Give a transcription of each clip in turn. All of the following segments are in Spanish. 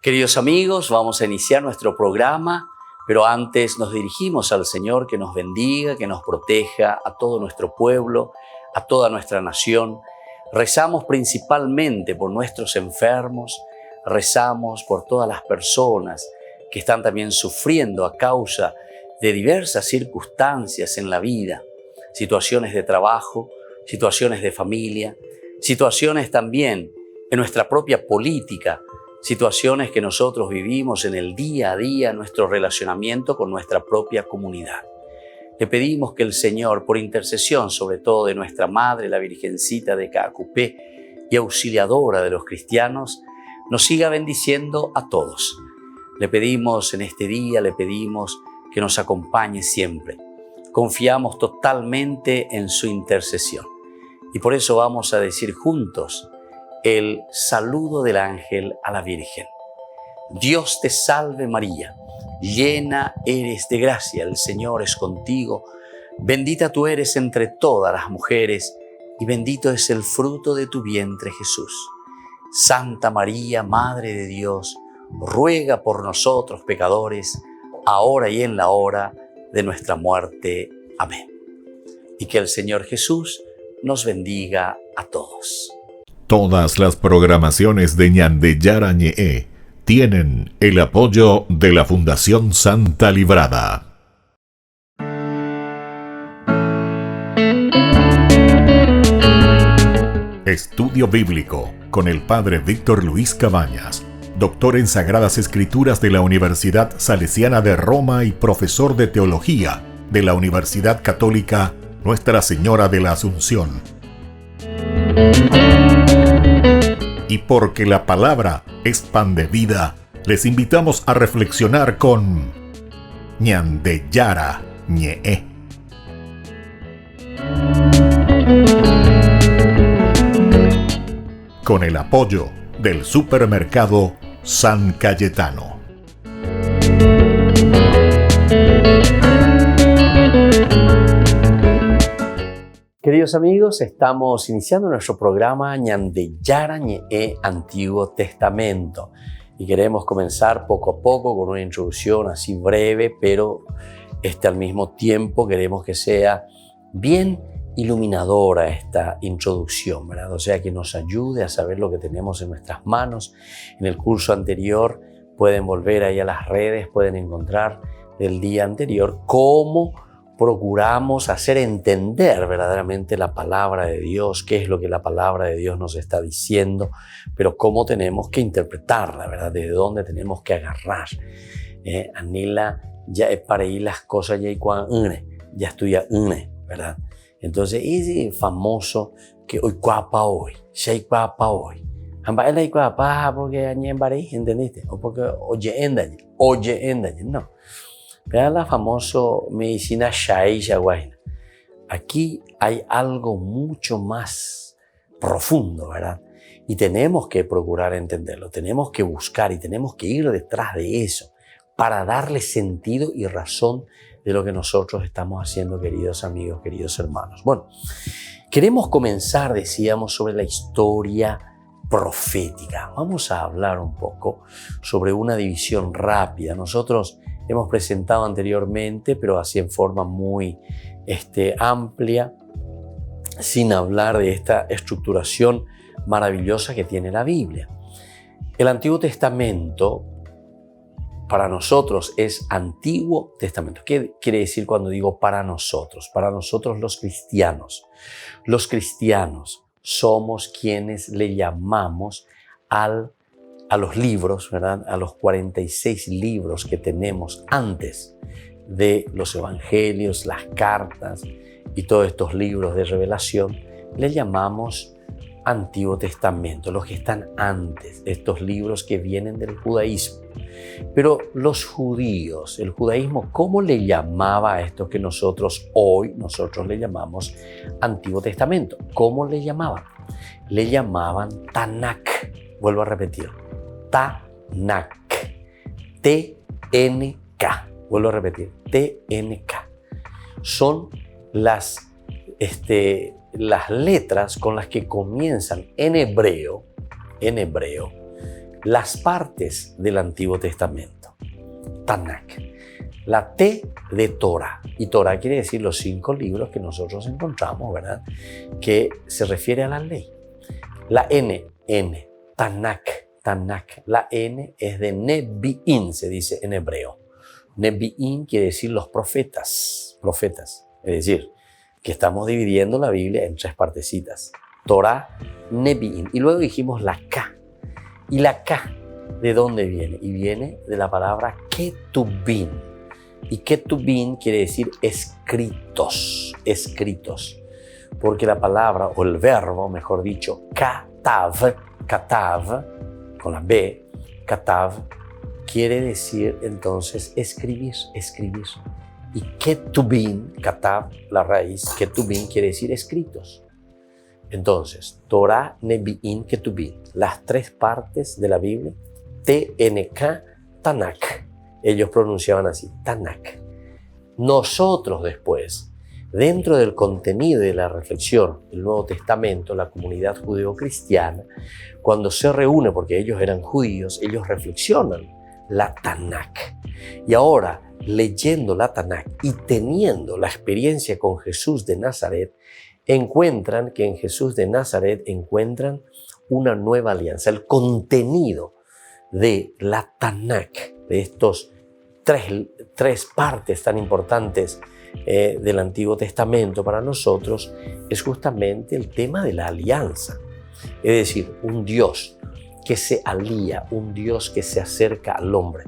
Queridos amigos, vamos a iniciar nuestro programa, pero antes nos dirigimos al Señor que nos bendiga, que nos proteja a todo nuestro pueblo, a toda nuestra nación. Rezamos principalmente por nuestros enfermos, rezamos por todas las personas que están también sufriendo a causa de diversas circunstancias en la vida, situaciones de trabajo, situaciones de familia, situaciones también en nuestra propia política, situaciones que nosotros vivimos en el día a día, nuestro relacionamiento con nuestra propia comunidad. Le pedimos que el Señor, por intercesión sobre todo de nuestra Madre, la Virgencita de Caacupé y auxiliadora de los cristianos, nos siga bendiciendo a todos. Le pedimos en este día, le pedimos que nos acompañe siempre. Confiamos totalmente en su intercesión. Y por eso vamos a decir juntos el saludo del ángel a la Virgen. Dios te salve María, llena eres de gracia, el Señor es contigo. Bendita tú eres entre todas las mujeres y bendito es el fruto de tu vientre Jesús. Santa María, Madre de Dios, ruega por nosotros pecadores, ahora y en la hora de nuestra muerte. Amén. Y que el Señor Jesús nos bendiga a todos. Todas las programaciones de Ñandeyara Ñe'e tienen el apoyo de la Fundación Santa Librada. Estudio Bíblico con el Padre Víctor Luis Cabañas, doctor en Sagradas Escrituras de la Universidad Salesiana de Roma y profesor de Teología de la Universidad Católica Nuestra Señora de la Asunción. Y porque la palabra es pan de vida, les invitamos a reflexionar con Ñandeyara Ñe'e. Con el apoyo del supermercado San Cayetano. Queridos amigos, estamos iniciando nuestro programa Ñandeyara Ñe'e Antiguo Testamento y queremos comenzar poco a poco con una introducción así breve, pero al mismo tiempo queremos que sea bien iluminadora esta introducción, ¿verdad? O sea, que nos ayude a saber lo que tenemos en nuestras manos. En el curso anterior pueden volver ahí a las redes, pueden encontrar del día anterior cómo procuramos hacer entender verdaderamente la palabra de Dios, qué es lo que la palabra de Dios nos está diciendo, pero cómo tenemos que interpretarla, ¿verdad? Desde dónde tenemos que agarrar. Anila ya es para ir las cosas ya estudia ¿verdad? Entonces, ese famoso que hoy cuapa hoy, shei cuapa hoy. Ambas la cuapa porque añe en Baré, ¿entendiste? O porque oye endañe, no. Vean la famosa medicina Shai Yaguaina. Aquí hay algo mucho más profundo, ¿verdad? Y tenemos que procurar entenderlo, tenemos que buscar y tenemos que ir detrás de eso para darle sentido y razón de lo que nosotros estamos haciendo, queridos amigos, queridos hermanos. Bueno, queremos comenzar, decíamos, sobre la historia profética. Vamos a hablar un poco sobre una división rápida. Nosotros hemos presentado anteriormente, pero así en forma muy amplia, sin hablar de esta estructuración maravillosa que tiene la Biblia. El Antiguo Testamento para nosotros es Antiguo Testamento. ¿Qué quiere decir cuando digo para nosotros? Para nosotros los cristianos. Los cristianos somos quienes le llamamos a los libros, ¿verdad? A los 46 libros que tenemos antes de los evangelios, las cartas y todos estos libros de revelación, le llamamos Antiguo Testamento, los que están antes, estos libros que vienen del judaísmo. Pero los judíos, el judaísmo, ¿cómo le llamaba a esto que nosotros le llamamos Antiguo Testamento? ¿Cómo le llamaban? Le llamaban Tanakh. Vuelvo a repetir. Tanakh. T-N-K. Vuelvo a repetir. T-N-K. Son las letras con las que comienzan en hebreo las partes del Antiguo Testamento. Tanakh. La T de Torah. Y Torah quiere decir los 5 libros que nosotros encontramos, ¿verdad? Que se refiere a la ley. La N, Tanakh, Tanakh. La N es de Nebi'im, se dice en hebreo. Nebi'im quiere decir los profetas. Es decir, que estamos dividiendo la Biblia en 3 partecitas. Torah, Nebi'im. Y luego dijimos la K. Y la K, ¿de dónde viene? Y viene de la palabra Ketubim. Y Ketubim quiere decir escritos, escritos. Porque la palabra, o el verbo, mejor dicho, katav, con la B, katav, quiere decir entonces escribir, escribir. Y Ketubim, katav, la raíz, Ketubim quiere decir escritos. Entonces, Torah, Nebi'im, Ketubim, las 3 partes de la Biblia, TNK, Tanakh. Ellos pronunciaban así, Tanakh. Nosotros después, dentro del contenido de la reflexión del Nuevo Testamento, la comunidad judeo-cristiana, cuando se reúne, porque ellos eran judíos, ellos reflexionan la Tanakh. Y ahora, leyendo la Tanakh y teniendo la experiencia con Jesús de Nazaret, encuentran que en Jesús de Nazaret encuentran una nueva alianza. El contenido de la Tanakh, de estos tres partes tan importantes del Antiguo Testamento para nosotros, es justamente el tema de la alianza. Es decir, un Dios que se alía, un Dios que se acerca al hombre,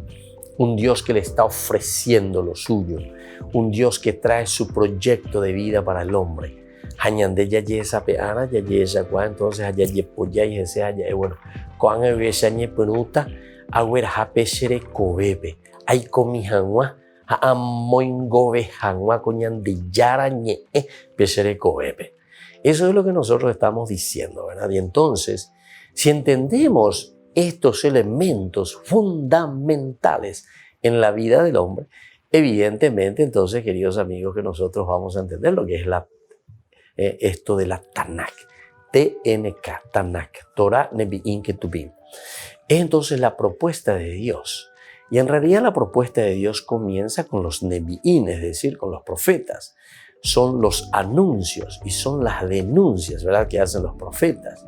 un Dios que le está ofreciendo lo suyo, un Dios que trae su proyecto de vida para el hombre. Hañande ya yesa peana ya yesa kwa entonces allá yepoya y ese allá bueno cuan esa ñepenuta agüera japesere kobebe ay komi hanwa ha amoingobe hanwa coñande yara ñe pesere kobebe. Eso es lo que nosotros estamos diciendo, ¿verdad? Y entonces, si entendemos estos elementos fundamentales en la vida del hombre, evidentemente, entonces, queridos amigos, que nosotros vamos a entender lo que es esto de la Tanakh, TNK, Tanakh, Torah, Nebi'im, Ketubim. Es entonces la propuesta de Dios. Y en realidad la propuesta de Dios comienza con los Nebi'im, es decir, con los profetas. Son los anuncios y son las denuncias, ¿verdad?, que hacen los profetas.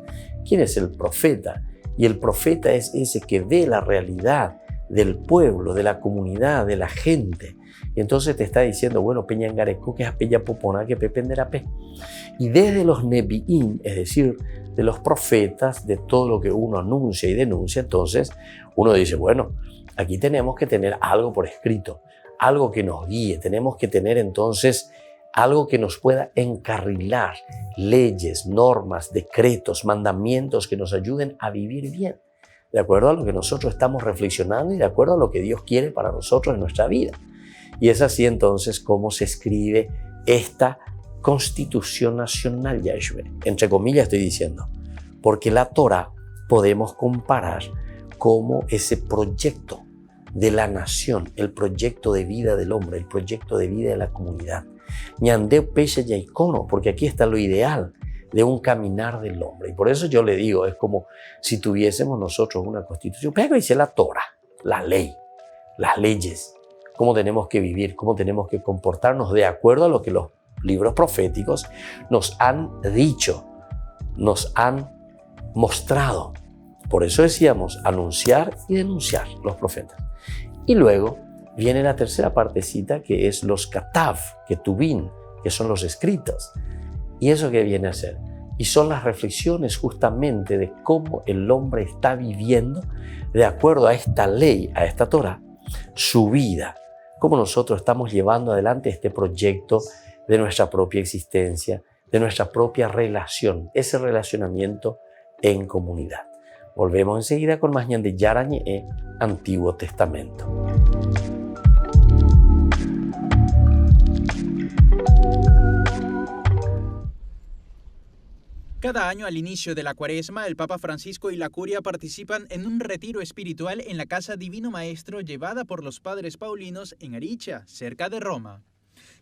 ¿Quién es el profeta? Y el profeta es ese que ve la realidad del pueblo, de la comunidad, de la gente. Y entonces te está diciendo, bueno, peñangareco que es apella popona que pependerape. Y desde los Nebi'im, es decir, de los profetas, de todo lo que uno anuncia y denuncia, entonces uno dice, bueno, aquí tenemos que tener algo por escrito, algo que nos guíe, tenemos que tener entonces algo que nos pueda encarrilar, leyes, normas, decretos, mandamientos que nos ayuden a vivir bien, de acuerdo a lo que nosotros estamos reflexionando y de acuerdo a lo que Dios quiere para nosotros en nuestra vida. Y es así entonces como se escribe esta Constitución Nacional Yahshua. Entre comillas estoy diciendo, porque la Torah podemos comparar como ese proyecto de la nación, el proyecto de vida del hombre, el proyecto de vida de la comunidad. Ñandeu peche yaicono, porque aquí está lo ideal de un caminar del hombre. Y por eso yo le digo, es como si tuviésemos nosotros una constitución. Pero dice la Torah, la ley, las leyes, cómo tenemos que vivir, cómo tenemos que comportarnos de acuerdo a lo que los libros proféticos nos han dicho, nos han mostrado. Por eso decíamos anunciar y denunciar los profetas. Y luego viene la tercera partecita que es los katav, ketubim, que son los escritos. ¿Y eso qué viene a ser? Y son las reflexiones justamente de cómo el hombre está viviendo de acuerdo a esta ley, a esta Torah, su vida. Cómo nosotros estamos llevando adelante este proyecto de nuestra propia existencia, de nuestra propia relación, ese relacionamiento en comunidad. Volvemos enseguida con más ñande Yara Ñe, Antiguo Testamento. Cada año al inicio de la Cuaresma, el Papa Francisco y la Curia participan en un retiro espiritual en la Casa Divino Maestro llevada por los padres paulinos en Aricia, cerca de Roma.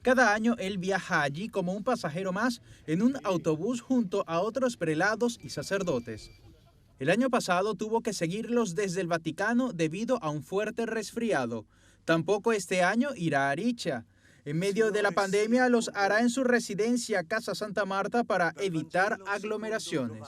Cada año él viaja allí como un pasajero más en un autobús junto a otros prelados y sacerdotes. El año pasado tuvo que seguirlos desde el Vaticano debido a un fuerte resfriado. Tampoco este año irá a Aricha. En medio de la pandemia los hará en su residencia Casa Santa Marta para evitar aglomeraciones.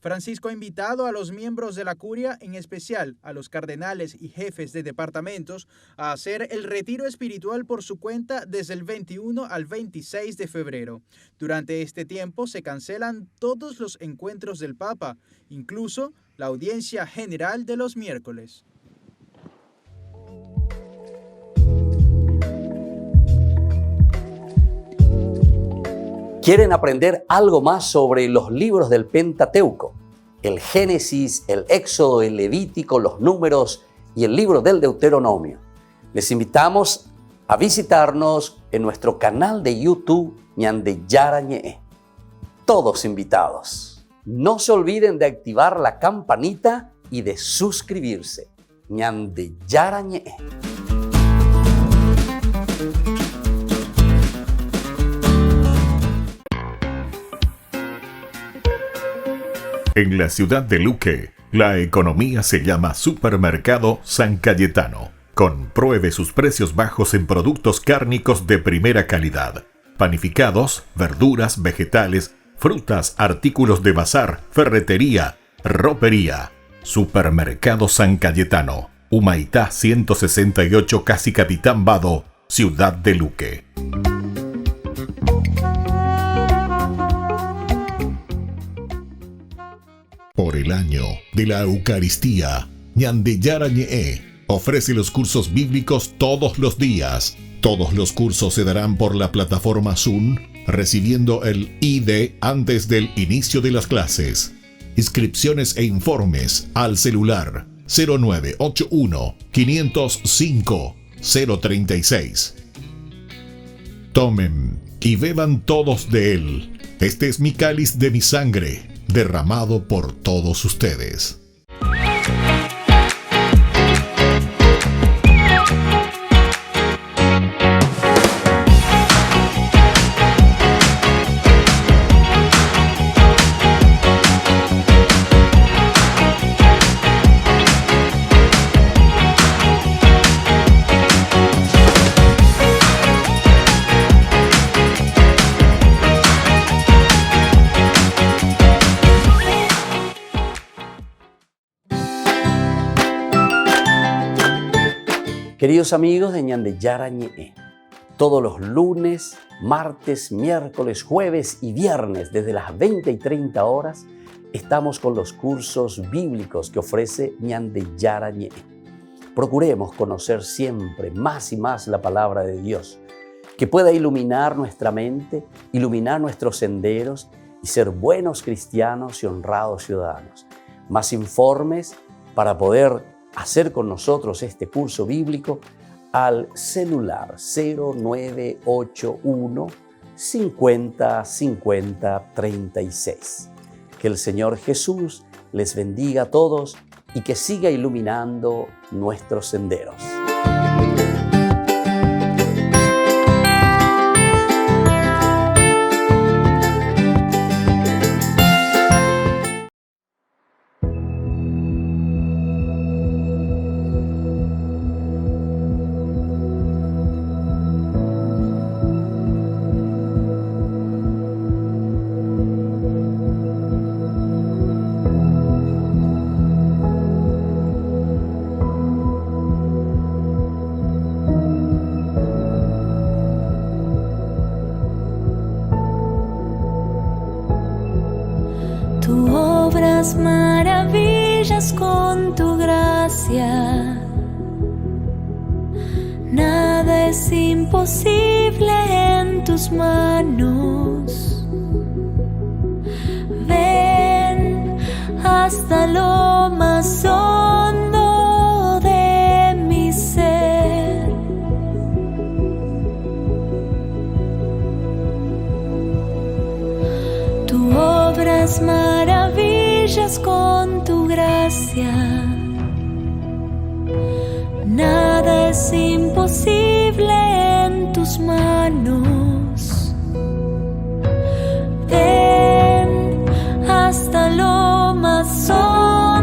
Francisco ha invitado a los miembros de la curia, en especial a los cardenales y jefes de departamentos, a hacer el retiro espiritual por su cuenta desde el 21 al 26 de febrero. Durante este tiempo se cancelan todos los encuentros del Papa, incluso la audiencia general de los miércoles. ¿Quieren aprender algo más sobre los libros del Pentateuco? El Génesis, el Éxodo, el Levítico, los Números y el libro del Deuteronomio. Les invitamos a visitarnos en nuestro canal de YouTube Ñande Yara Ñe'e. Todos invitados. No se olviden de activar la campanita y de suscribirse. Ñande Yara Ñe'e. En la ciudad de Luque, la economía se llama Supermercado San Cayetano. Compruebe sus precios bajos en productos cárnicos de primera calidad. Panificados, verduras, vegetales, frutas, artículos de bazar, ferretería, ropería. Supermercado San Cayetano, Humaitá 168, Casi Capitán Vado, ciudad de Luque. Por el año de la Eucaristía, Ñande Yara Ñe'e ofrece los cursos bíblicos todos los días. Todos los cursos se darán por la plataforma Zoom, recibiendo el ID antes del inicio de las clases. Inscripciones e informes al celular 0981 505 036. Tomen y beban todos de él. Este es mi cáliz de mi sangre, derramado por todos ustedes. Queridos amigos de Ñande Yara Ñe'e, todos los lunes, martes, miércoles, jueves y viernes desde las 20 y 30 horas estamos con los cursos bíblicos que ofrece Ñande Yara Ñe'e. Procuremos conocer siempre más y más la palabra de Dios, que pueda iluminar nuestra mente, iluminar nuestros senderos y ser buenos cristianos y honrados ciudadanos. Más informes para poder hacer con nosotros este curso bíblico al celular 0981 50 50 36. Que el Señor Jesús les bendiga a todos y que siga iluminando nuestros senderos. Tú obras maravillas con tu gracia. Nada es imposible en tus manos. Ven hasta lo más hondo de mi ser. Tú obras maravillas con tu gracia. Nada es imposible en tus manos. Ven hasta lo más hondo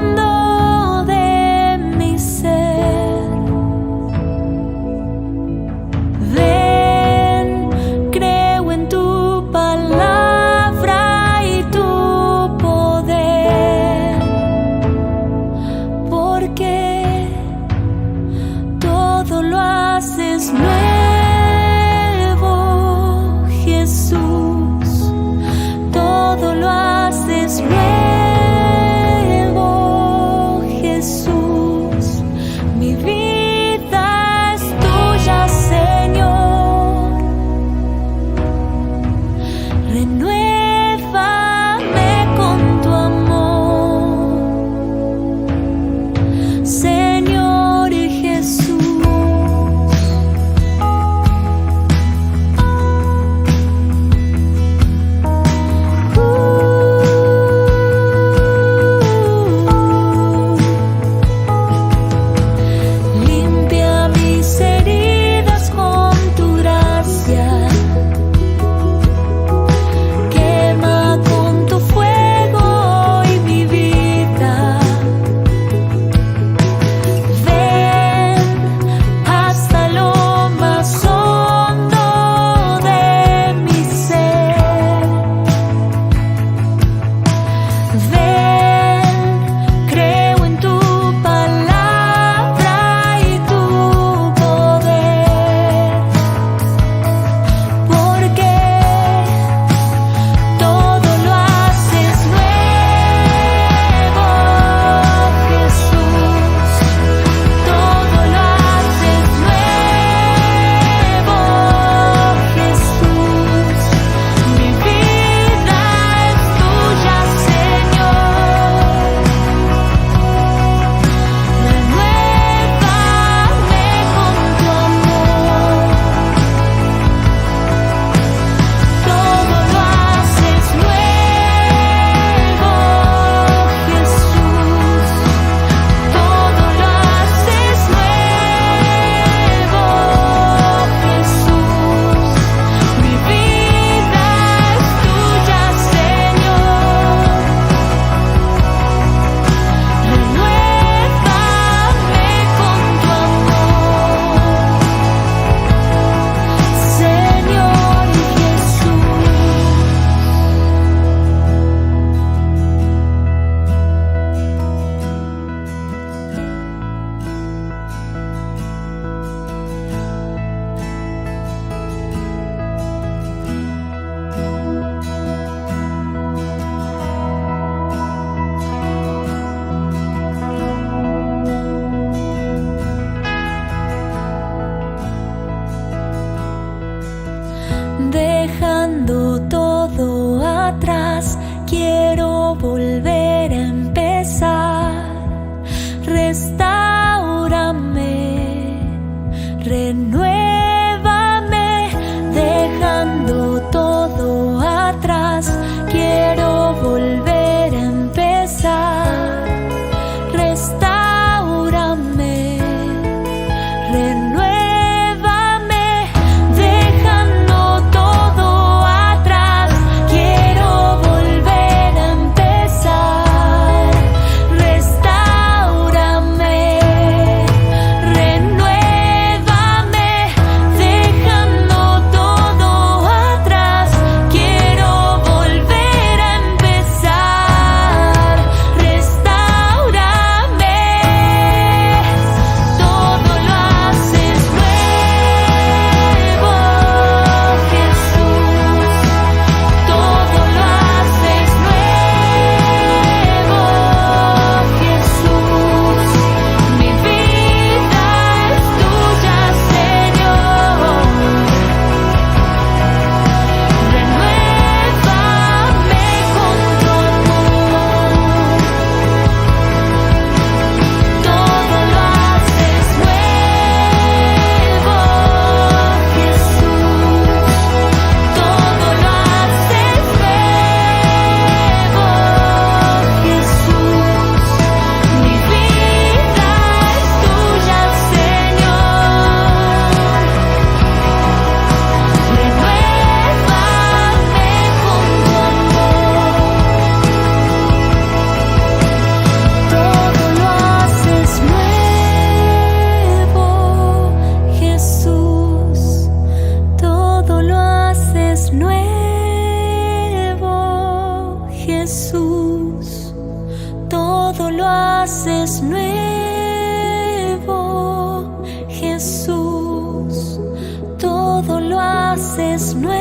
haces nuevo,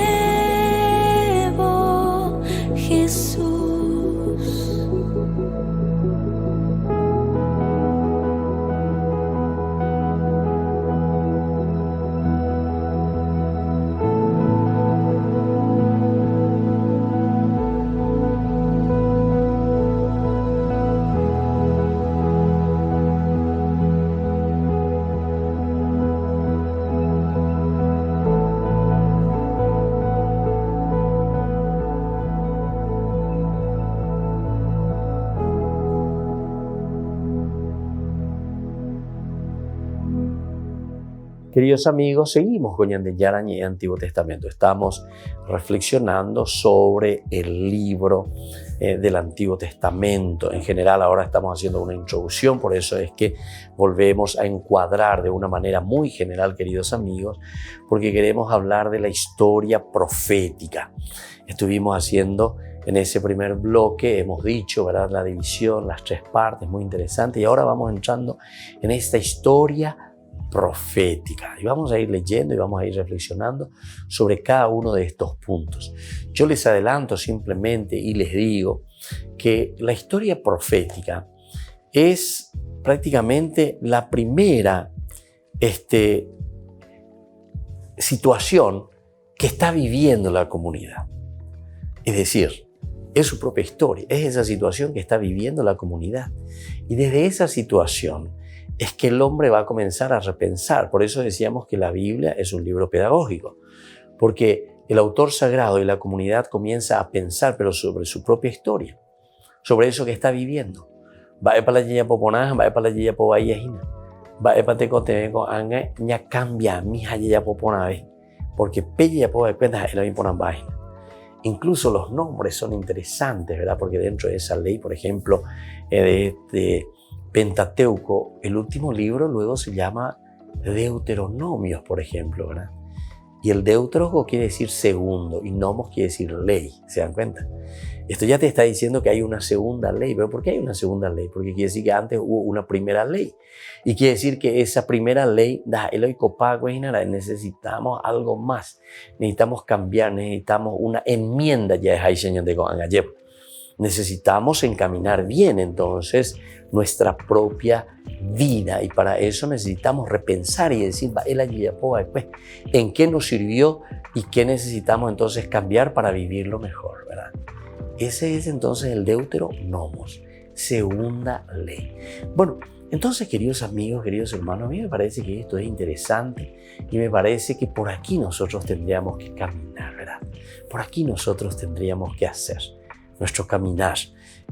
Jesús. Queridos amigos, seguimos con Ñan de Yarañé, Antiguo Testamento. Estamos reflexionando sobre el libro del Antiguo Testamento. En general, ahora estamos haciendo una introducción, por eso es que volvemos a encuadrar de una manera muy general, queridos amigos, porque queremos hablar de la historia profética. Estuvimos haciendo en ese primer bloque, hemos dicho, ¿verdad?, la división, las tres partes, muy interesante, y ahora vamos entrando en esta historia profética y vamos a ir leyendo y vamos a ir reflexionando sobre cada uno de estos puntos. Yo les adelanto simplemente y les digo que la historia profética es prácticamente la primera situación que está viviendo la comunidad. Es decir, es su propia historia, es esa situación que está viviendo la comunidad. Y desde esa situación es que el hombre va a comenzar a repensar. Por eso decíamos que la Biblia es un libro pedagógico, porque el autor sagrado y la comunidad comienza a pensar, pero sobre su propia historia, sobre eso que está viviendo. Va para la yaya poponaj, va para la yaya pobayajina, va para teco anga ña cambia mi yaya poponabe, porque pella pobayajina es la misma página. Incluso los nombres son interesantes, ¿verdad? Porque dentro de esa ley, por ejemplo, de Pentateuco, el último libro luego se llama Deuteronomios, por ejemplo, ¿verdad? Y el Deuteronomio quiere decir segundo y nomos quiere decir ley, ¿se dan cuenta? Esto ya te está diciendo que hay una segunda ley. ¿Pero por qué hay una segunda ley? Porque quiere decir que antes hubo una primera ley. Y quiere decir que esa primera ley, necesitamos algo más. Necesitamos cambiar, necesitamos una enmienda. Necesitamos encaminar bien entonces nuestra propia vida y para eso necesitamos repensar y decir, ¿en qué nos sirvió y qué necesitamos entonces cambiar para vivirlo mejor, ¿verdad? Ese es entonces el Deuteronomos, segunda ley. Bueno, entonces, queridos amigos, queridos hermanos, a mí me parece que esto es interesante y me parece que por aquí nosotros tendríamos que caminar, ¿verdad? Por aquí nosotros tendríamos que hacer nuestro caminar,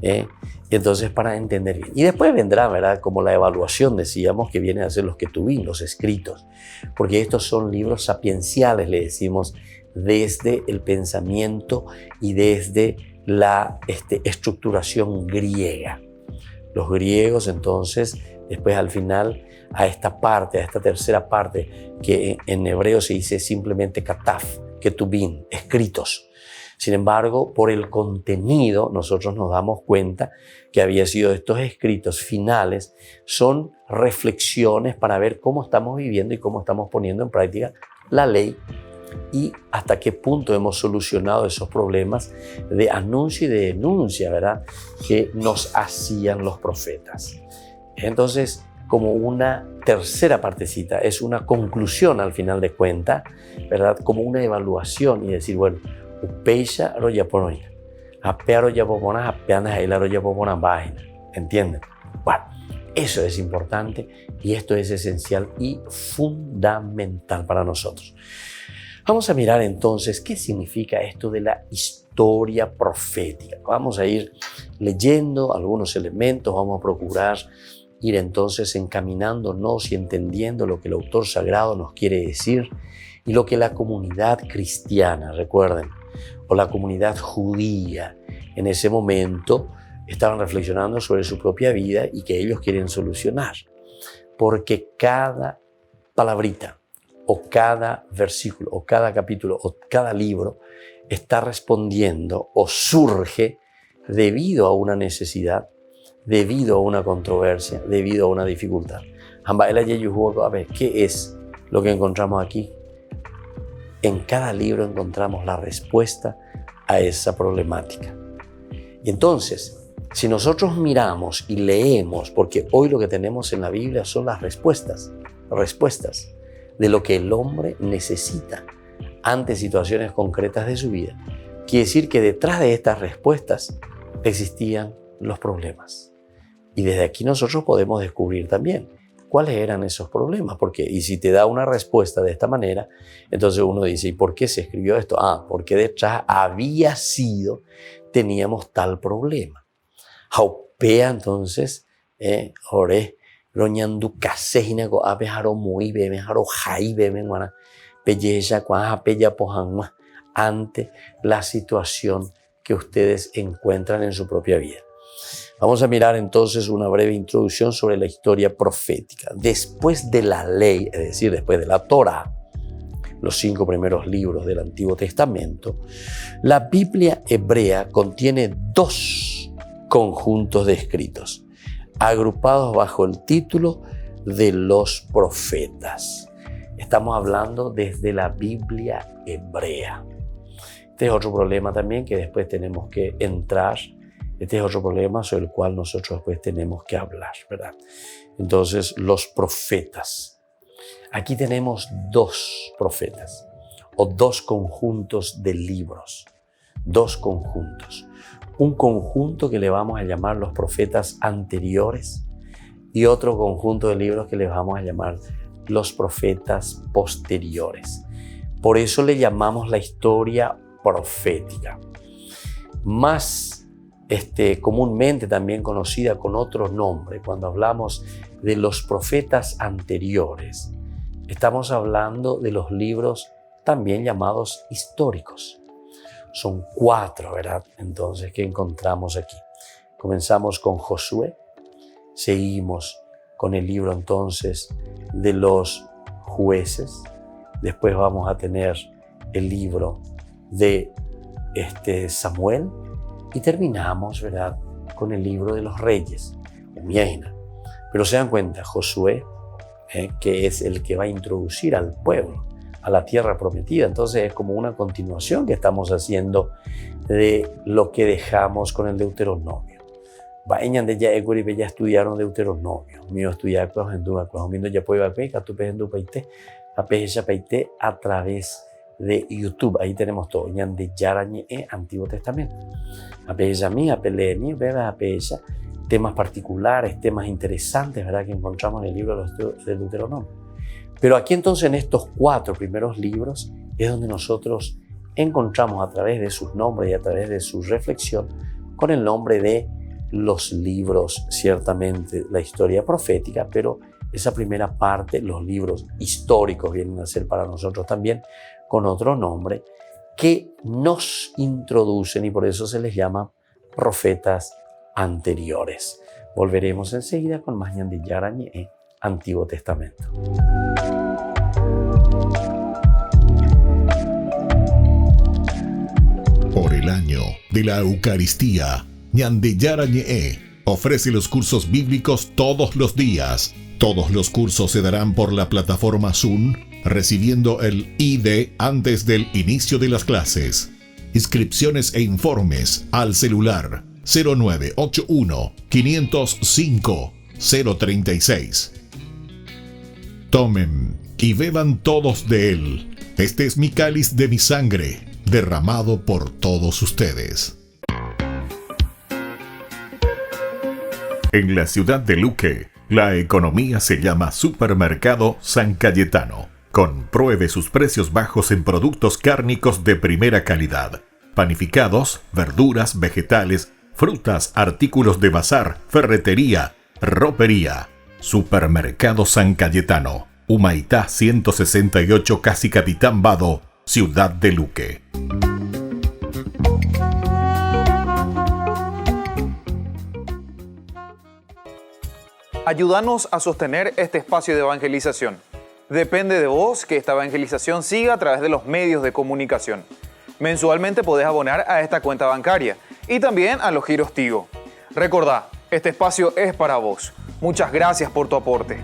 y entonces para entender bien. Y después vendrá, ¿verdad?, como la evaluación, decíamos, que viene a ser los ketubim, los escritos, porque estos son libros sapienciales, le decimos, desde el pensamiento y desde la estructuración griega. Los griegos, entonces, después al final, a esta parte, a esta tercera parte, que en hebreo se dice simplemente kataf, ketubim, escritos. Sin embargo, por el contenido, nosotros nos damos cuenta que había sido estos escritos finales, son reflexiones para ver cómo estamos viviendo y cómo estamos poniendo en práctica la ley y hasta qué punto hemos solucionado esos problemas de anuncio y de denuncia, ¿verdad?, que nos hacían los profetas. Entonces, como una tercera partecita, es una conclusión al final de cuentas, ¿verdad?, como una evaluación y decir, bueno, Upeisha roya ponoina, apea roya popona, apeana la roya popona bajina, ¿entienden? Bueno, eso es importante y esto es esencial y fundamental para nosotros. Vamos a mirar entonces qué significa esto de la historia profética. Vamos a ir leyendo algunos elementos, vamos a procurar ir entonces encaminándonos y entendiendo lo que el autor sagrado nos quiere decir y lo que la comunidad cristiana, recuerden, o la comunidad judía en ese momento estaban reflexionando sobre su propia vida y que ellos quieren solucionar. Porque cada palabrita o cada versículo o cada capítulo o cada libro está respondiendo o surge debido a una necesidad, debido a una controversia, debido a una dificultad. A ver, ¿qué es lo que encontramos aquí? en cada libro encontramos la respuesta a esa problemática. Y entonces, si nosotros miramos y leemos, porque hoy lo que tenemos en la Biblia son las respuestas de lo que el hombre necesita ante situaciones concretas de su vida, quiere decir que detrás de estas respuestas existían los problemas. Y desde aquí nosotros podemos descubrir también cuáles eran esos problemas. Porque, y si te da una respuesta de esta manera, entonces uno dice, ¿y por qué se escribió esto? Porque detrás teníamos tal problema. Haupea entonces, ore, roñandu casejina go abe haro muy bebe, haro jai bebe, guana, pelleja, cuaja, pella pojanma, ante la situación que ustedes encuentran en su propia vida. Vamos a mirar entonces una breve introducción sobre la historia profética. Después de la ley, es decir, después de la Torá, los 5 primeros libros del Antiguo Testamento, la Biblia hebrea contiene 2 conjuntos de escritos, agrupados bajo el título de los profetas. Estamos hablando desde la Biblia hebrea. Este es otro problema también que después tenemos que entrar. Este es otro problema sobre el cual nosotros después tenemos que hablar, ¿verdad? Entonces, los profetas. Aquí tenemos 2 profetas o 2 conjuntos de libros. 2 conjuntos. Un conjunto que le vamos a llamar los profetas anteriores y otro conjunto de libros que le vamos a llamar los profetas posteriores. Por eso le llamamos la historia profética. Más comúnmente también conocida con otro nombre, cuando hablamos de los profetas anteriores, estamos hablando de los libros también llamados históricos. Son 4, ¿verdad? Entonces, ¿qué encontramos aquí? Comenzamos con Josué, seguimos con el libro entonces de los jueces, después vamos a tener el libro de Samuel, y terminamos, ¿verdad?, con el libro de los reyes, Pero se dan cuenta, Josué, que es el que va a introducir al pueblo a la tierra prometida, entonces es como una continuación que estamos haciendo de lo que dejamos con el Deuteronomio. Ya estudiaron Deuteronomio, mío estudiar a través de YouTube. Ahí tenemos todo. De Yarañe, Antiguo Testamento. Temas particulares, temas interesantes, ¿verdad?, que encontramos en el libro del Deuteronomio. Pero aquí entonces en estos 4 primeros libros es donde nosotros encontramos a través de sus nombres y a través de su reflexión con el nombre de los libros, ciertamente la historia profética, pero esa primera parte, los libros históricos, vienen a ser para nosotros también con otro nombre, que nos introducen y por eso se les llama profetas anteriores. Volveremos enseguida con más Ñan de Yarañe, Antiguo Testamento. Por el año de la Eucaristía, Ñan de Yarañe ofrece los cursos bíblicos todos los días. Todos los cursos se darán por la plataforma Zoom, recibiendo el ID antes del inicio de las clases. Inscripciones e informes al celular 0981 505 036. Tomen y beban todos de él. Este es mi cáliz de mi sangre, derramado por todos ustedes. En la ciudad de Luque, la economía se llama Supermercado San Cayetano. Compruebe sus precios bajos en productos cárnicos de primera calidad. Panificados, verduras, vegetales, frutas, artículos de bazar, ferretería, ropería. Supermercado San Cayetano. Humaitá 168, Casi Capitán Vado, Ciudad de Luque. Ayúdanos a sostener este espacio de evangelización. Depende de vos que esta evangelización siga a través de los medios de comunicación. Mensualmente podés abonar a esta cuenta bancaria y también a los giros Tigo. Recordá, este espacio es para vos. Muchas gracias por tu aporte.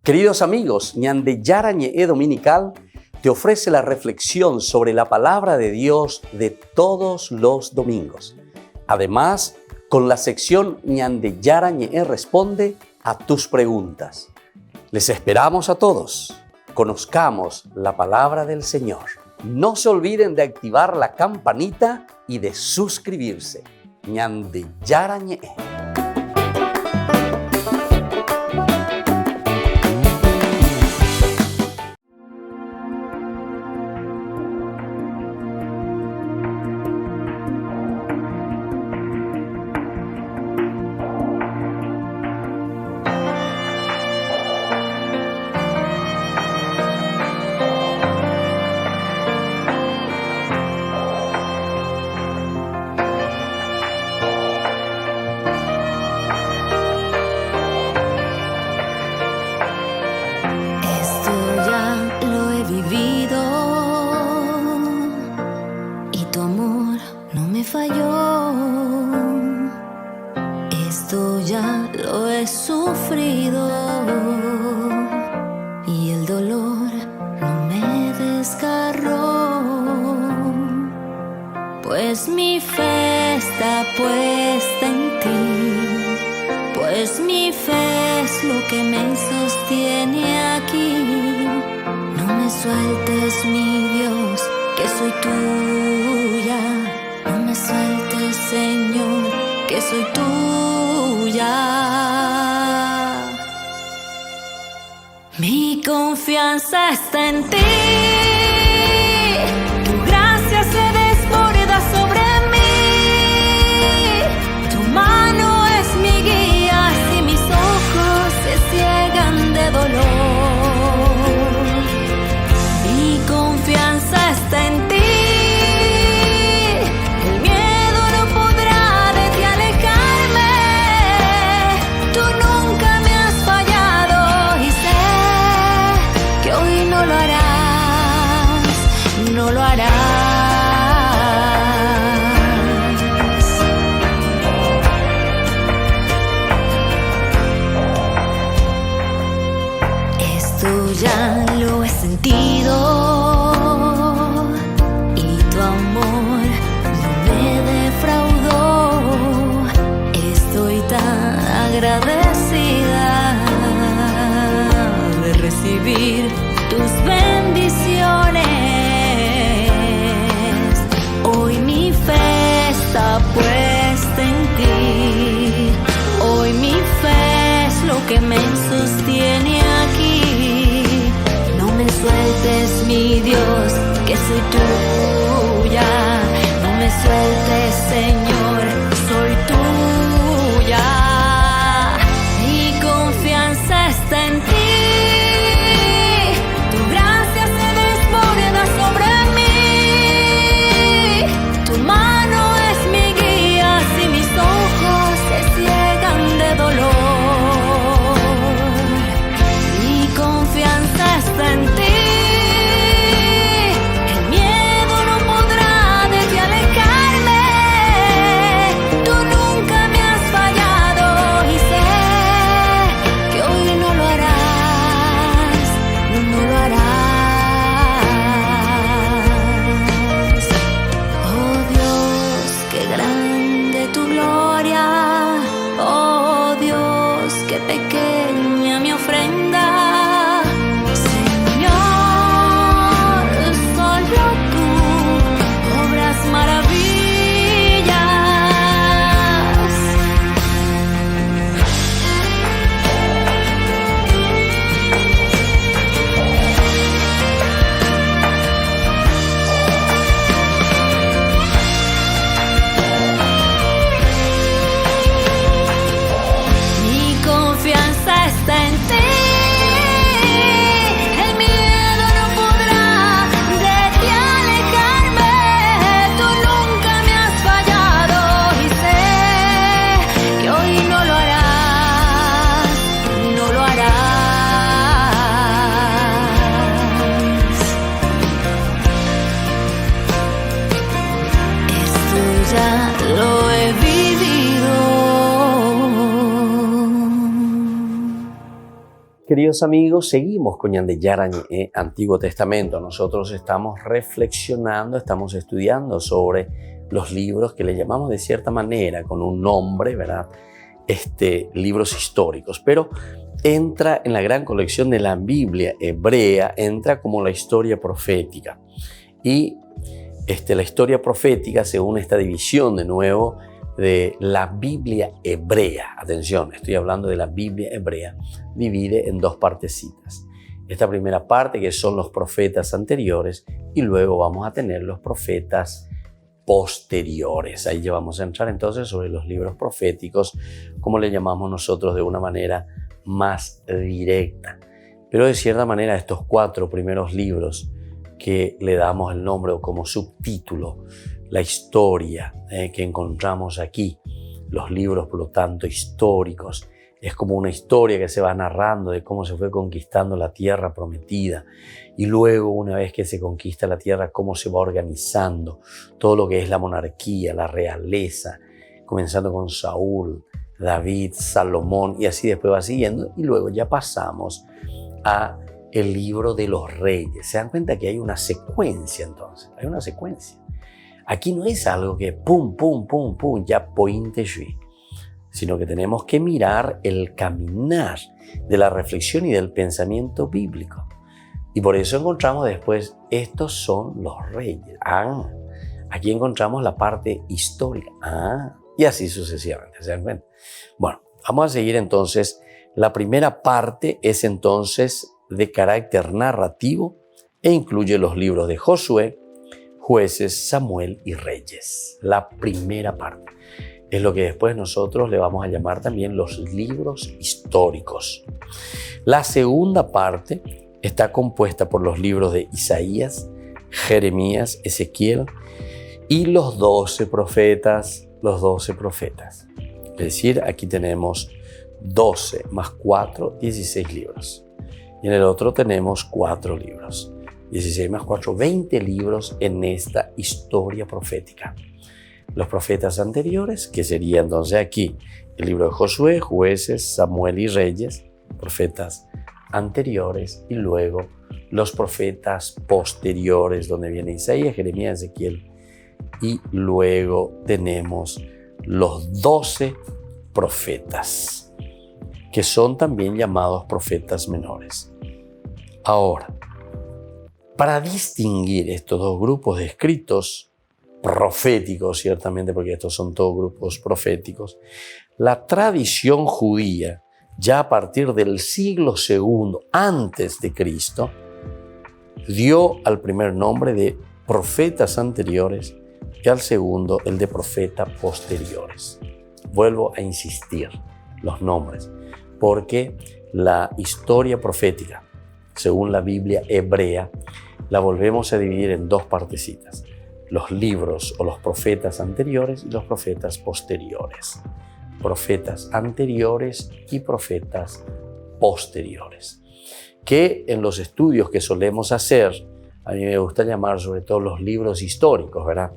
Queridos amigos, Ñande Yara Ñe'e Dominical te ofrece la reflexión sobre la palabra de Dios de todos los domingos. Además, con la sección Ñande Yara Ñe'e responde a tus preguntas. Les esperamos a todos. Conozcamos la palabra del Señor. No se olviden de activar la campanita y de suscribirse. Ñande Yara Ñe'e. Esto ya lo he sufrido y el dolor no me desgarró, pues mi fe está puesta en ti, pues mi fe es lo que me sostiene aquí. No me sueltes, mi Dios, que soy tuya. No me sueltes, Señor, que soy tuya. Mi confianza está en ti. Tu gracia se desborda sobre mí. Tu mano es mi guía si mis ojos se ciegan de dolor. Mi confianza está en ti. No lo harás. Esto ya lo he sentido y tu amor no me defraudó. Estoy tan agradecida de recibir tus bendiciones. Hoy mi fe está puesta en ti. Hoy mi fe es lo que me sostiene aquí. No me sueltes, mi Dios, que soy tuya. No me sueltes, Señor, soy tuya. Mi confianza está en ti. queridos amigos, seguimos con Ñande Yarañe, Antiguo Testamento. Nosotros estamos reflexionando, estamos estudiando sobre los libros que le llamamos de cierta manera, con un nombre, ¿verdad? Libros históricos, pero entra en la gran colección de la Biblia hebrea, entra como la historia profética. Y la historia profética, según esta división de nuevo de la Biblia hebrea, atención, estoy hablando de la Biblia hebrea, divide en dos partecitas. Esta primera parte, que son los profetas anteriores, y luego vamos a tener los profetas posteriores. Ahí ya vamos a entrar entonces sobre los libros proféticos, como le llamamos nosotros de una manera más directa. Pero de cierta manera estos 4 primeros libros que le damos el nombre o como subtítulo, la historia que encontramos aquí, los libros por lo tanto históricos, es como una historia que se va narrando de cómo se fue conquistando la tierra prometida y luego una vez que se conquista la tierra, cómo se va organizando todo lo que es la monarquía, la realeza, comenzando con Saúl, David, Salomón y así después va siguiendo y luego ya pasamos a el libro de los reyes. Se dan cuenta que hay una secuencia entonces, hay una secuencia. Aquí no es algo que pum, pum, pum, pum, ya pointe allí, sino que tenemos que mirar el caminar de la reflexión y del pensamiento bíblico. Y por eso encontramos después, estos son los reyes. Aquí encontramos la parte histórica. Y así sucesivamente, ¿se dan cuenta? Bueno, vamos a seguir entonces. La primera parte es entonces de carácter narrativo e incluye los libros de Josué, Jueces, Samuel y Reyes. La primera parte es lo que después nosotros le vamos a llamar también los libros históricos. La segunda parte está compuesta por los libros de Isaías, Jeremías, Ezequiel y los 12 profetas. Es decir, aquí tenemos 12 más 4, 16 libros. Y en el otro tenemos 4 libros. 16 más 4, 20 libros en esta historia profética. Los profetas anteriores, que sería entonces aquí el libro de Josué, Jueces, Samuel y Reyes, profetas anteriores, y luego los profetas posteriores, donde viene Isaías, Jeremías, Ezequiel, y luego tenemos los 12 profetas, que son también llamados profetas menores. Ahora, para distinguir estos dos grupos de escritos proféticos, ciertamente, porque estos son todos grupos proféticos, la tradición judía, ya a partir del siglo II antes de Cristo, dio al primer nombre de profetas anteriores y al segundo el de profetas posteriores. Vuelvo a insistir los nombres, porque la historia profética, según la Biblia hebrea, la volvemos a dividir en dos partecitas: los libros o los profetas anteriores y los profetas posteriores. Profetas anteriores y profetas posteriores. Que en los estudios que solemos hacer, a mí me gusta llamar sobre todo los libros históricos, ¿verdad?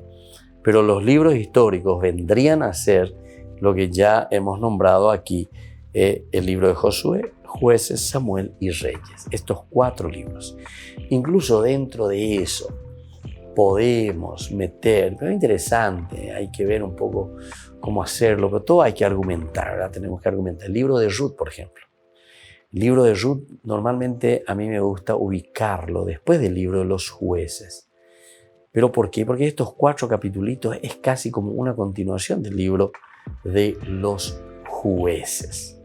Pero los libros históricos vendrían a ser lo que ya hemos nombrado aquí, el libro de Josué, Jueces, Samuel y Reyes. Estos 4 libros. Incluso dentro de eso podemos meter, pero es interesante, hay que ver un poco cómo hacerlo, pero todo hay que argumentar, ¿verdad? Tenemos que argumentar. El libro de Ruth, por ejemplo. El libro de Ruth, normalmente a mí me gusta ubicarlo después del libro de los Jueces. ¿Pero por qué? Porque estos 4 capitulitos es casi como una continuación del libro de los Jueces.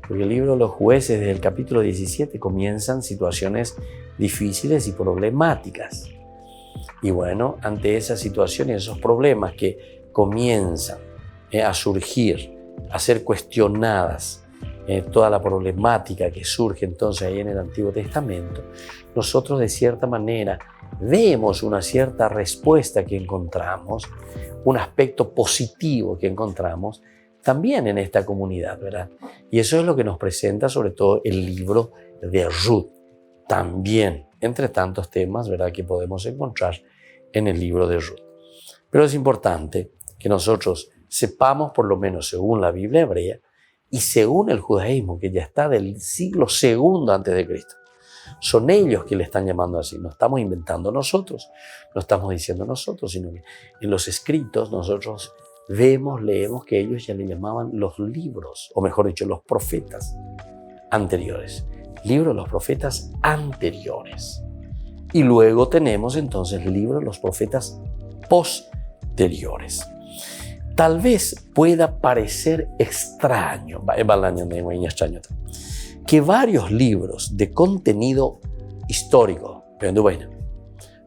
Porque el libro de los Jueces, desde el capítulo 17, comienzan situaciones difíciles y problemáticas. Y bueno, ante esas situaciones, esos problemas que comienzan a surgir, a ser cuestionadas, toda la problemática que surge entonces ahí en el Antiguo Testamento, nosotros de cierta manera vemos una cierta respuesta que encontramos, un aspecto positivo que encontramos también en esta comunidad, ¿verdad? Y eso es lo que nos presenta sobre todo el libro de Ruth, también entre tantos temas, ¿verdad?, que podemos encontrar en el libro de Ruth. Pero es importante que nosotros sepamos, por lo menos según la Biblia hebrea, y según el judaísmo, que ya está del siglo II antes de Cristo. Son ellos que le están llamando así. No estamos inventando nosotros, no estamos diciendo nosotros, sino que en los escritos nosotros leemos que ellos ya le llamaban los libros, o mejor dicho, los profetas anteriores. Libros de los profetas anteriores. Y luego tenemos entonces el libro de los profetas posteriores. Tal vez pueda parecer extraño, que varios libros de contenido histórico,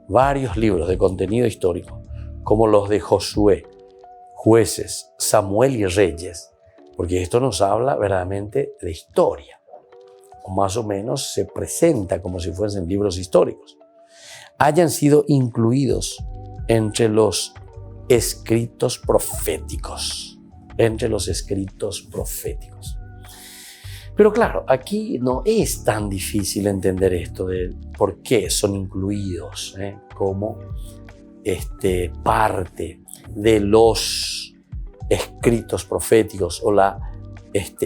varios libros de contenido histórico, como los de Josué, Jueces, Samuel y Reyes, porque esto nos habla verdaderamente de historia, o más o menos se presenta como si fuesen libros históricos, hayan sido incluidos entre los escritos proféticos. Pero claro, aquí no es tan difícil entender esto de por qué son incluidos como parte de los escritos proféticos o la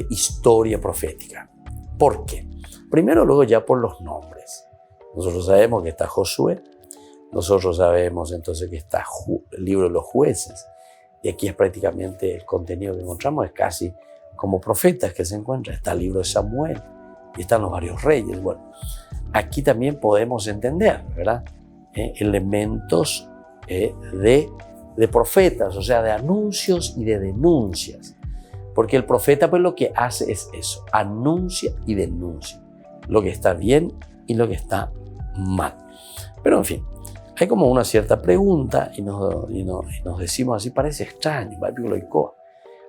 historia profética. ¿Por qué? Primero, luego ya por los nombres. Nosotros sabemos que está Josué, nosotros sabemos entonces que está el libro de los jueces, y aquí es prácticamente el contenido que encontramos, es casi como profetas que se encuentra. Está el libro de Samuel y están los varios reyes. Bueno, aquí también podemos entender, ¿verdad? Elementos de profetas, o sea, de anuncios y de denuncias. Porque el profeta pues lo que hace es eso, anuncia y denuncia lo que está bien y lo que está mal. Pero en fin, hay como una cierta pregunta y nos decimos así, parece extraño,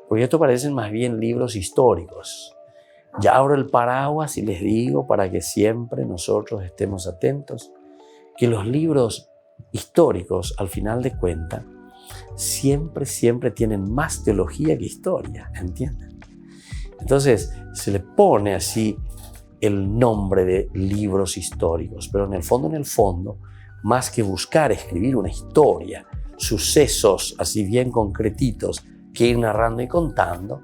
porque esto parecen más bien libros históricos. Ya abro el paraguas y les digo, para que siempre nosotros estemos atentos, que los libros históricos, al final de cuentas, siempre tienen más teología que historia, ¿entienden? Entonces se le pone así el nombre de libros históricos, pero en el fondo, más que buscar escribir una historia, sucesos así bien concretitos que ir narrando y contando,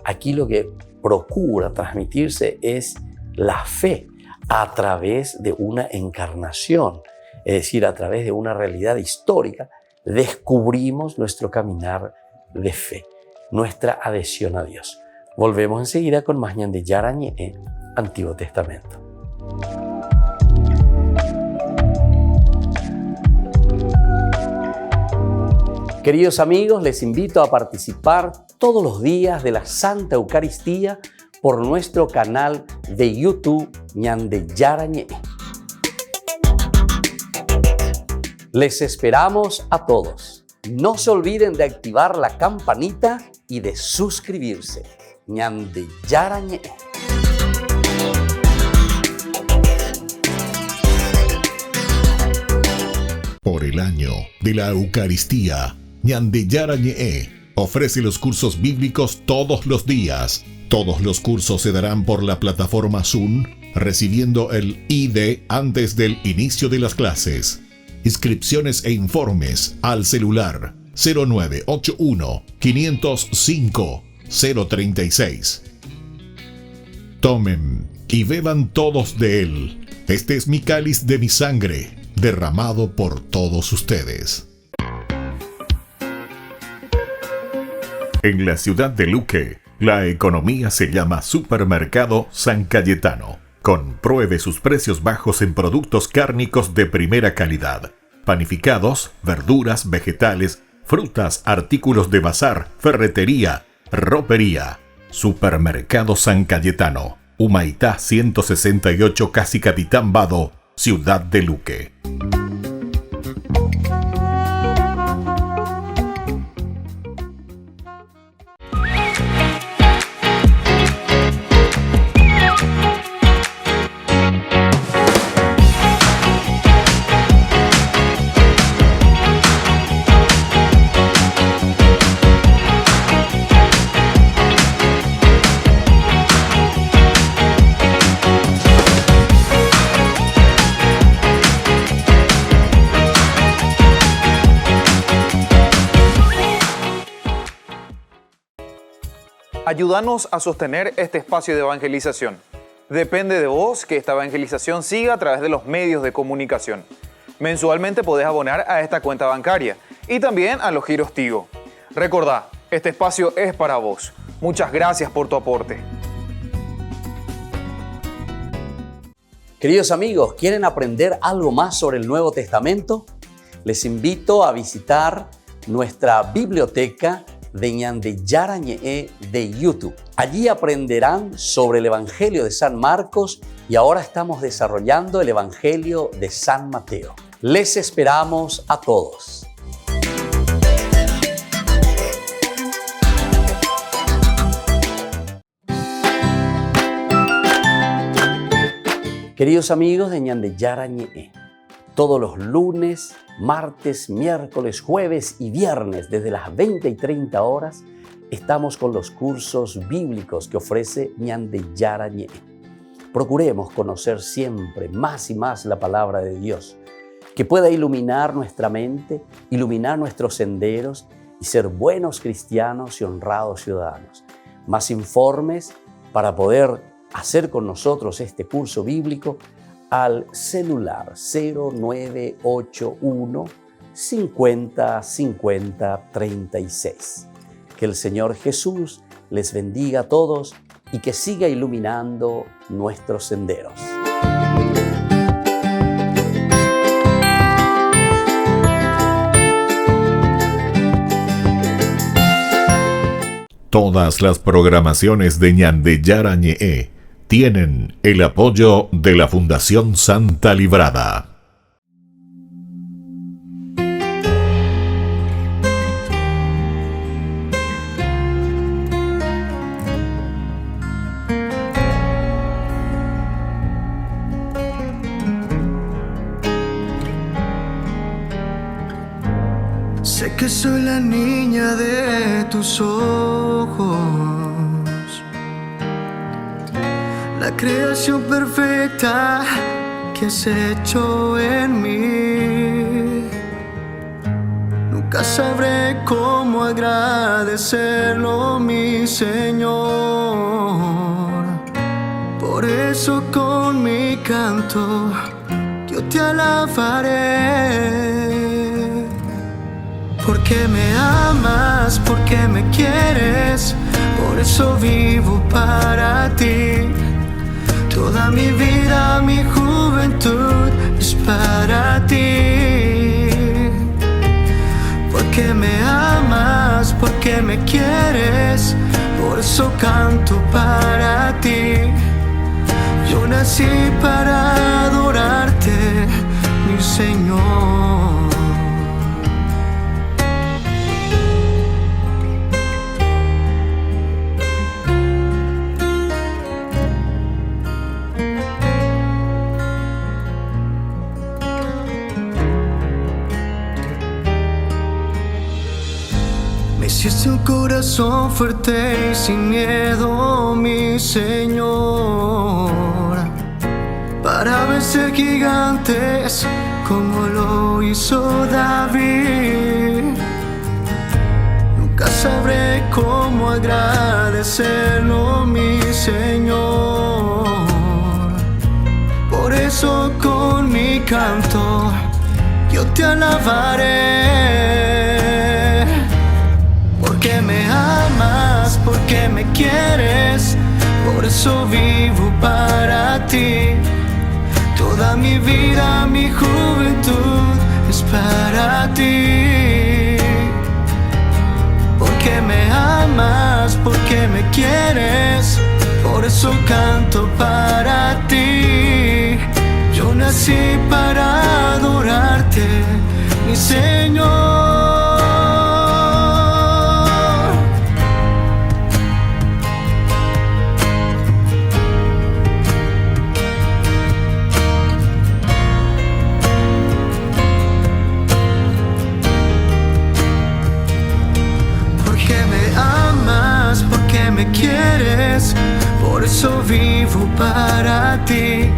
aquí lo que procura transmitirse es la fe a través de una encarnación, es decir, a través de una realidad histórica, descubrimos nuestro caminar de fe, nuestra adhesión a Dios. Volvemos enseguida con más Ñan de Yarañe, Antiguo Testamento. Queridos amigos, les invito a participar todos los días de la Santa Eucaristía por nuestro canal de YouTube Ñan de Yarañe. Les esperamos a todos. No se olviden de activar la campanita y de suscribirse. Ñan de Yarañe. Por el año de la Eucaristía, Ñan de Yarañe ofrece los cursos bíblicos todos los días. Todos los cursos se darán por la plataforma Zoom, recibiendo el ID antes del inicio de las clases. Inscripciones e informes al celular 0981 505 036. Tomen y beban todos de él. Este es mi cáliz de mi sangre, derramado por todos ustedes. En la ciudad de Luque, la economía se llama Supermercado San Cayetano. Compruebe sus precios bajos en productos cárnicos de primera calidad. Panificados, verduras, vegetales, frutas, artículos de bazar, ferretería, ropería. Supermercado San Cayetano, Humaitá 168, Casi Capitán Vado, Ciudad de Luque. ayúdanos a sostener este espacio de evangelización. Depende de vos que esta evangelización siga a través de los medios de comunicación. Mensualmente podés abonar a esta cuenta bancaria y también a los giros Tigo. Recordá, este espacio es para vos. Muchas gracias por tu aporte. Queridos amigos, ¿quieren aprender algo más sobre el Nuevo Testamento? Les invito a visitar nuestra biblioteca de Ñande Yara Ñe'e de YouTube. Allí aprenderán sobre el Evangelio de San Marcos y ahora estamos desarrollando el Evangelio de San Mateo. Les esperamos a todos. Queridos amigos de Ñande Yara Ñe'e, todos los lunes, martes, miércoles, jueves y viernes desde las 20 y 30 horas estamos con los cursos bíblicos que ofrece Ñande Yara Ñe'e. Procuremos conocer siempre más y más la palabra de Dios, que pueda iluminar nuestra mente, iluminar nuestros senderos y ser buenos cristianos y honrados ciudadanos. Más informes para poder hacer con nosotros este curso bíblico al celular 0981 50 50 36. Que el Señor Jesús les bendiga a todos y que siga iluminando nuestros senderos. Todas las programaciones de Ñande Yara Ñe'e tienen el apoyo de la Fundación Santa Librada. Sé que soy la niña de tus ojos, la creación perfecta que has hecho en mí. Nunca sabré cómo agradecerlo, mi Señor. Por eso con mi canto yo te alabaré. Porque me amas, porque me quieres, por eso vivo para ti. Toda mi vida, mi juventud es para ti. Porque me amas, porque me quieres, por eso canto para ti. Yo nací para adorarte, mi Señor. Hiciste un corazón fuerte y sin miedo, mi Señor, para vencer gigantes como lo hizo David. Nunca sabré cómo agradecerlo, mi Señor. Por eso con mi canto yo te alabaré. Porque me amas, porque me quieres, por eso vivo para ti. Toda mi vida, mi juventud es para ti. Porque me amas, porque me quieres, por eso canto para ti. Yo nací para adorarte, mi Señor. Quieres, por eso vivo para ti.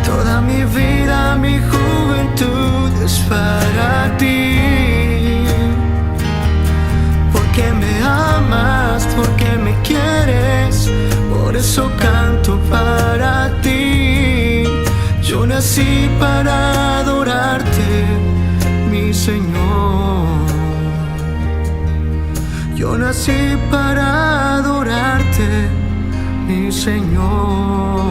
Toda mi vida, mi juventud es para ti. Porque me amas, porque me quieres, por eso canto para ti. Yo nací para adorarte, mi Señor. Yo nací para adorarte, mi Señor.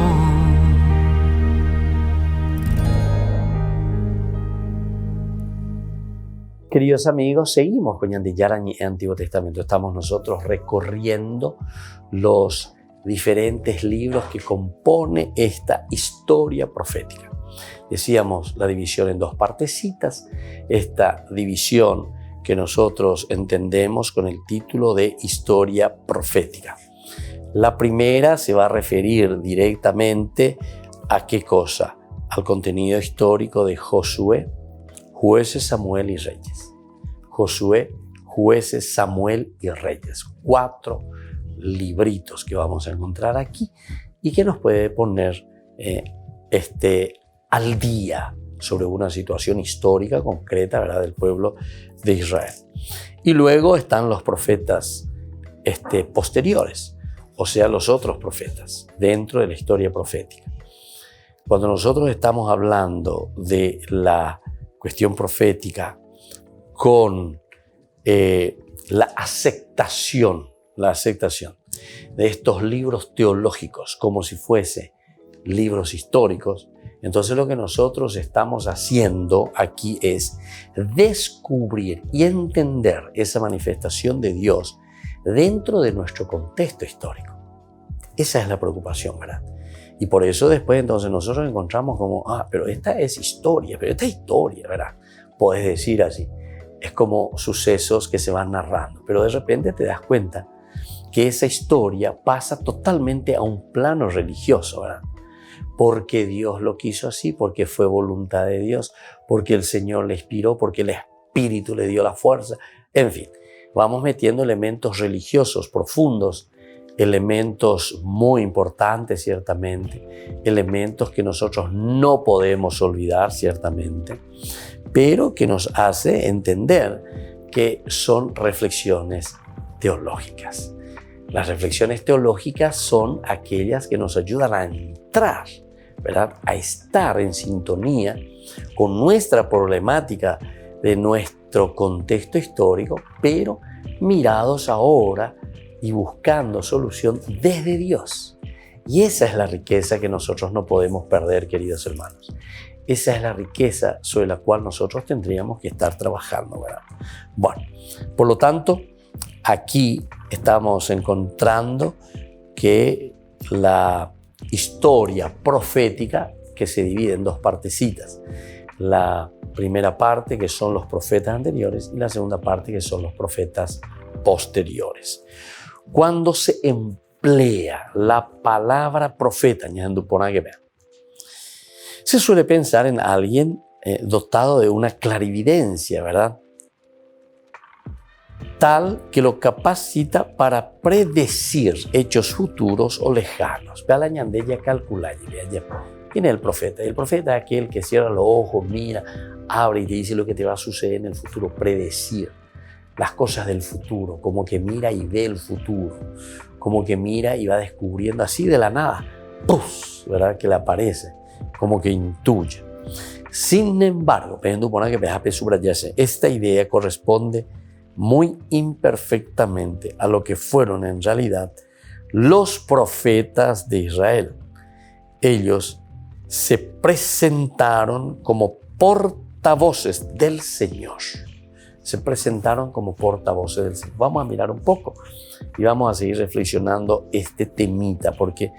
Queridos amigos, seguimos con Ñan de Yarañe Antiguo Testamento. Estamos nosotros recorriendo los diferentes libros que compone esta historia profética. Decíamos la división en dos partecitas, esta división que nosotros entendemos con el título de historia profética. La primera se va a referir directamente a ¿qué cosa? Al contenido histórico de Josué, Jueces, Samuel y Reyes. Josué, Jueces, Samuel y Reyes. 4 libritos que vamos a encontrar aquí y que nos puede poner al día sobre una situación histórica concreta, ¿verdad?, del pueblo de Israel. Y luego están los profetas posteriores, o sea, los otros profetas dentro de la historia profética. Cuando nosotros estamos hablando de la cuestión profética con la aceptación de estos libros teológicos como si fuese libros históricos, entonces lo que nosotros estamos haciendo aquí es descubrir y entender esa manifestación de Dios dentro de nuestro contexto histórico. Esa es la preocupación, ¿verdad? Y por eso después entonces nosotros encontramos como, pero esta es historia, ¿verdad? Podés decir así. Es como sucesos que se van narrando, pero de repente te das cuenta que esa historia pasa totalmente a un plano religioso, ¿verdad? Porque Dios lo quiso así, porque fue voluntad de Dios, porque el Señor le inspiró, porque el Espíritu le dio la fuerza. En fin, vamos metiendo elementos religiosos profundos, elementos muy importantes ciertamente, elementos que nosotros no podemos olvidar ciertamente, pero que nos hace entender que son reflexiones teológicas. Las reflexiones teológicas son aquellas que nos ayudan a entrar, ¿verdad?, a estar en sintonía con nuestra problemática de nuestro contexto histórico, pero mirados ahora y buscando solución desde Dios. Y esa es la riqueza que nosotros no podemos perder, queridos hermanos. Esa es la riqueza sobre la cual nosotros tendríamos que estar trabajando, ¿verdad? Bueno, por lo tanto, aquí estamos encontrando que la historia profética, que se divide en dos partecitas, la primera parte que son los profetas anteriores y la segunda parte que son los profetas posteriores. Cuando se emplea la palabra profeta, se suele pensar en alguien dotado de una clarividencia, ¿verdad?, tal que lo capacita para predecir hechos futuros o lejanos. ¿Quién es el profeta? El profeta es aquel que cierra los ojos, mira, abre y te dice lo que te va a suceder en el futuro, predecir las cosas del futuro, como que mira y ve el futuro, como que mira y va descubriendo así de la nada, ¡puf!, ¿verdad?, que le aparece, como que intuye. Sin embargo, esta idea corresponde muy imperfectamente a lo que fueron en realidad los profetas de Israel. Ellos se presentaron como portavoces del Señor. Se presentaron como portavoces del Señor. Vamos a mirar un poco y vamos a seguir reflexionando este temita porque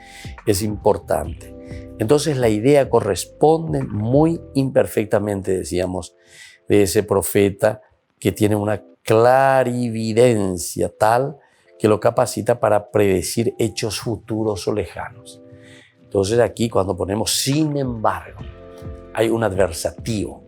es importante. Entonces la idea corresponde muy imperfectamente, decíamos, de ese profeta que tiene una clarividencia tal que lo capacita para predecir hechos futuros o lejanos. Entonces aquí cuando ponemos sin embargo, hay un adversativo.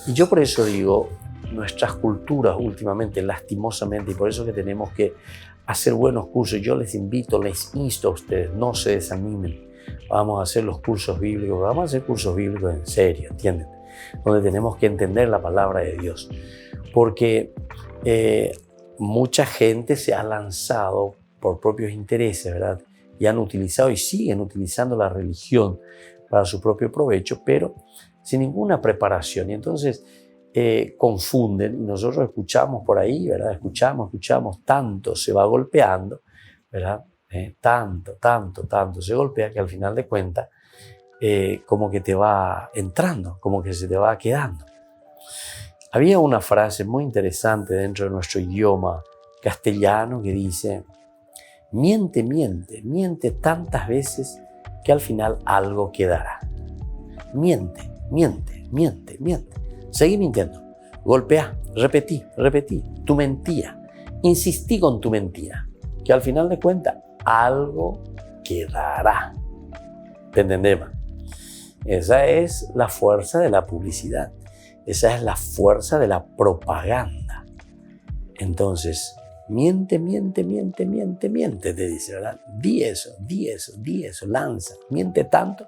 Y yo por eso digo, nuestras culturas últimamente, lastimosamente, y por eso que tenemos que hacer buenos cursos. Yo les invito, les insto a ustedes, no se desanimen. Vamos a hacer los cursos bíblicos, vamos a hacer cursos bíblicos en serio, ¿entienden? donde tenemos que entender la palabra de Dios. Porque mucha gente se ha lanzado por propios intereses, ¿verdad? Y han utilizado y siguen utilizando la religión para su propio provecho, pero sin ninguna preparación. Y entonces confunden, y nosotros escuchamos por ahí, ¿verdad? Escuchamos, tanto se va golpeando, ¿verdad? Tanto se golpea que al final de cuentas como que te va entrando, como que se te va quedando. Había una frase muy interesante dentro de nuestro idioma castellano que dice: miente tantas veces que al final algo quedará. Miente. Seguí mintiendo. Golpea, repetí tu mentira. Insistí con tu mentira, que al final de cuentas algo quedará. ¿Te entendemos? Esa es la fuerza de la publicidad. Esa es la fuerza de la propaganda. Entonces, miente, te dice, ¿verdad? Di eso, lanza. Miente tanto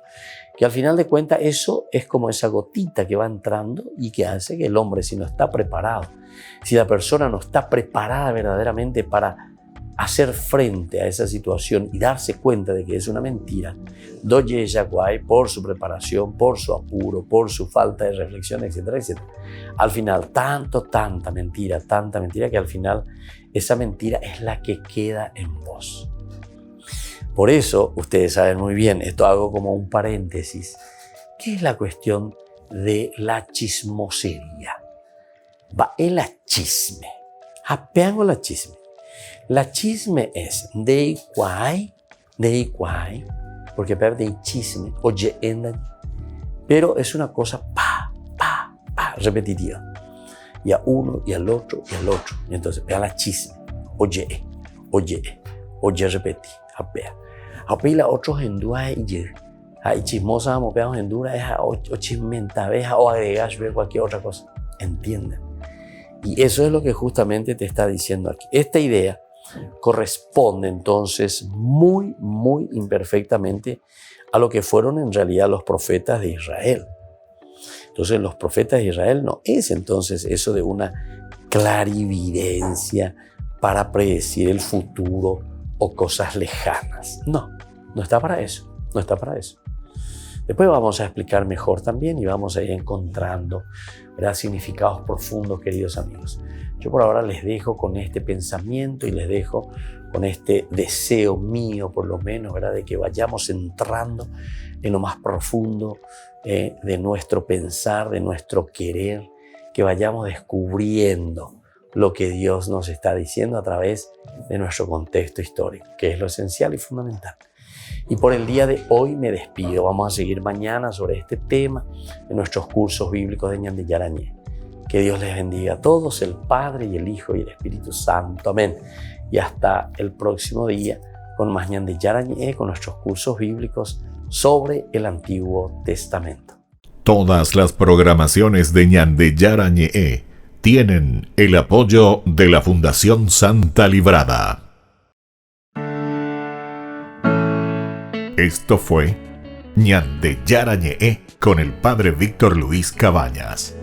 que al final de cuentas eso es como esa gotita que va entrando y que hace que el hombre, si no está preparado, si la persona no está preparada verdaderamente para hacer frente a esa situación y darse cuenta de que es una mentira, doye yaguay, por su preparación, por su apuro, por su falta de reflexión, etcétera. Al final, tanta mentira que al final esa mentira es la que queda en vos. Por eso, ustedes saben muy bien, esto hago como un paréntesis, ¿qué es la cuestión de la chismosería? Va, es la chisme. Apeango la chisme. La chisme es de igual, porque de chisme, oye, pero es una cosa repetitiva. Y a uno, y al otro. Y entonces, vea la chisme, oye, repetí, apea. Apea la otro hendúa y chismosa, apea hendura, o chismenta, o agregar cualquier otra cosa. ¿Entienden? Y eso es lo que justamente te está diciendo aquí. Esta idea corresponde entonces muy imperfectamente a lo que fueron en realidad los profetas de Israel. Entonces los profetas de Israel no es entonces eso de una clarividencia para predecir el futuro o cosas lejanas. No está para eso, Después vamos a explicar mejor también y vamos a ir encontrando, ¿verdad?, significados profundos, queridos amigos. Yo por ahora les dejo con este pensamiento y les dejo con este deseo mío, por lo menos, ¿verdad?, de que vayamos entrando en lo más profundo de nuestro pensar, de nuestro querer, que vayamos descubriendo lo que Dios nos está diciendo a través de nuestro contexto histórico, que es lo esencial y fundamental. Y por el día de hoy me despido. Vamos a seguir mañana sobre este tema en nuestros cursos bíblicos de Ñan de Yarañé. Que Dios les bendiga a todos, el Padre y el Hijo y el Espíritu Santo. Amén. Y hasta el próximo día con más Ñan de Yarañé, con nuestros cursos bíblicos sobre el Antiguo Testamento. Todas las programaciones de Ñan de Yarañé tienen el apoyo de la Fundación Santa Librada. Esto fue Ñan de Yarañé con el Padre Víctor Luis Cabañas.